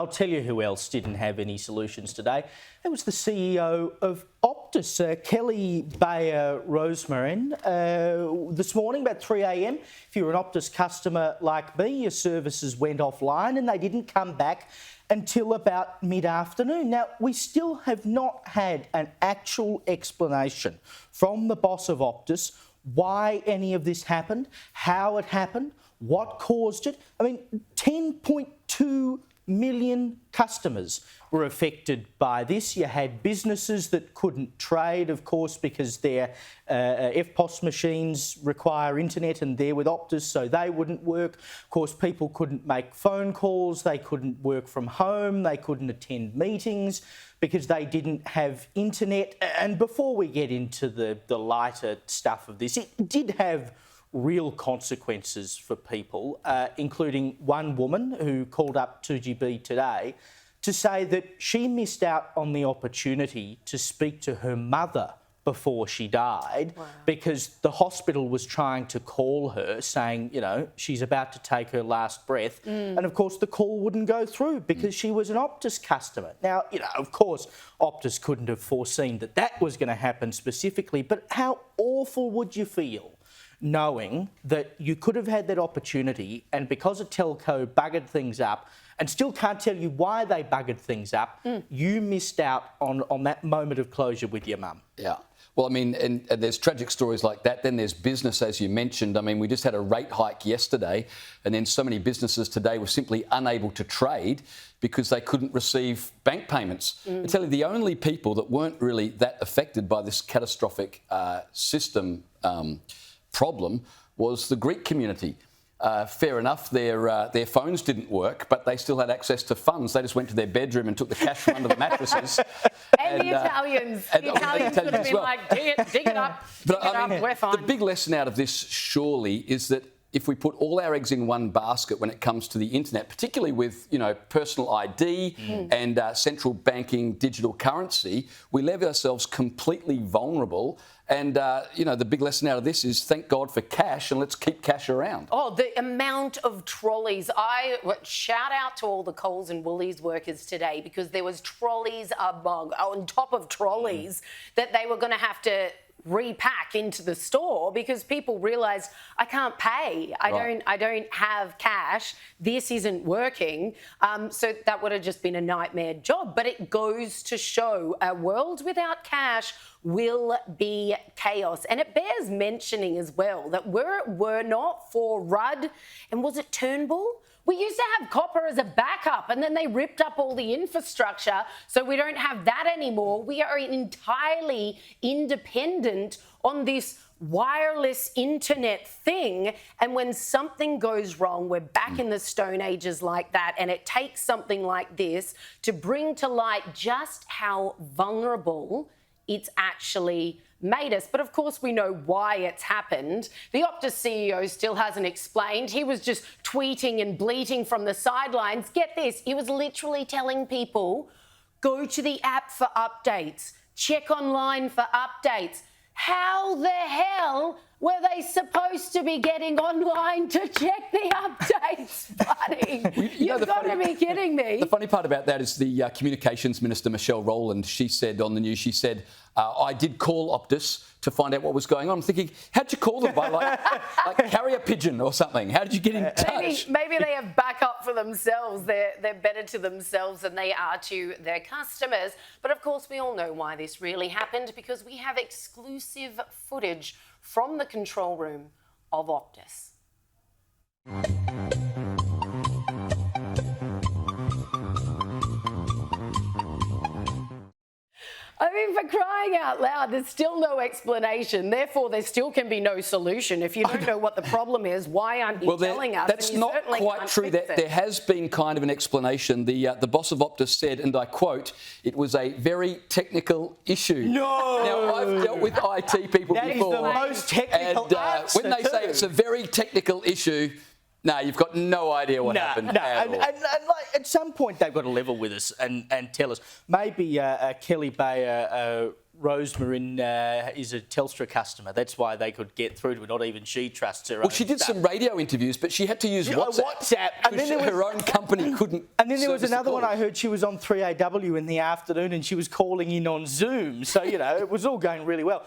I'll tell you who else didn't have any solutions today. It was the CEO of Optus, Kelly Bayer-Rosmarin. This morning, about 3 a.m, if you're an Optus customer like me, your services went offline and they didn't come back until about mid-afternoon. Now, we still have not had an actual explanation from the boss of Optus why any of this happened, how it happened, what caused it. I mean, 10.2 million customers were affected by this. You had businesses that couldn't trade, of course, because their EFTPOS machines require internet and they're with Optus, so they wouldn't work. Of course, people couldn't make phone calls, they couldn't work from home, they couldn't attend meetings because they didn't have internet. And before we get into the lighter stuff of this, it did have real consequences for people, including one woman who called up 2GB today to say that she missed out on the opportunity to speak to her mother before she died. Wow. Because the hospital was trying to call her saying, you know, she's about to take her last breath. And of course the call wouldn't go through because she was an Optus customer. Now, you know, of course, Optus couldn't have foreseen that that was going to happen specifically, but how awful would you feel knowing that you could have had that opportunity and because a telco buggered things up and still can't tell you why they buggered things up, you missed out on that moment of closure with your mum? Yeah. Well, I mean, and there's tragic stories like that. Then there's business, as you mentioned. I mean, we just had a rate hike yesterday, and then so many businesses today were simply unable to trade because they couldn't receive bank payments. I tell you, the only people that weren't really that affected by this catastrophic system problem was the Greek community. Fair enough, their phones didn't work, but they still had access to funds. They just went to their bedroom and took the cash from under the mattresses. And the Italians. The Italians could have been like, dig it up, we're fine. The big lesson out of this, surely, is that if we put all our eggs in one basket when it comes to the internet, particularly with, you know, personal ID and central banking digital currency, we leave ourselves completely vulnerable. And, you know, the big lesson out of this is thank God for cash and let's keep cash around. Oh, the amount of trolleys. Shout out to all the Coles and Woolies workers today because there was trolleys on top of trolleys that they were going to have to repack into the store because people realised I can't pay. I don't have cash. This isn't working. So that would have just been a nightmare job. But it goes to show a world without cash will be chaos. And it bears mentioning as well that were not for Rudd and was it Turnbull? We used to have copper as a backup and then they ripped up all the infrastructure, so we don't have that anymore. We are entirely independent on this wireless internet thing, and when something goes wrong, we're back in the Stone Ages like that, and it takes something like this to bring to light just how vulnerable it's actually made us. But of course we know why it's happened. The Optus CEO still hasn't explained. He was just tweeting and bleating from the sidelines. Get this, he was literally telling people, go to the app for updates, check online for updates. How the hell were they supposed to be getting online to check the updates, buddy? You've got to be kidding me. The funny part about that is the Communications Minister, Michelle Rowland, she said on the news, she said, I did call Optus to find out what was going on. I'm thinking, how'd you call them? By like carrier pigeon or something? How did you get in touch? Maybe they have backup for themselves. They're better to themselves than they are to their customers. But of course, we all know why this really happened because we have exclusive footage from the control room of Optus. I mean, for crying out loud, there's still no explanation. Therefore, there still can be no solution. If you don't know what the problem is, why aren't you telling us? That's not quite true. There has been kind of an explanation. The boss of Optus said, and I quote, it was a very technical issue. No! Now, I've dealt with IT people before. That is the most technical answer when they say it's a very technical issue, No, you've got no idea what happened. No, at and all. like, at some point they've got to level with us and tell us. Maybe Kelly Bayer Rosemarin is a Telstra customer. That's why they could get through to her. Not even she trusts her. Well, she did some radio interviews, but she had to use WhatsApp. And then her own company couldn't. And then there was service the another one calls. I heard she was on 3AW in the afternoon and she was calling in on Zoom. So, it was all going really well.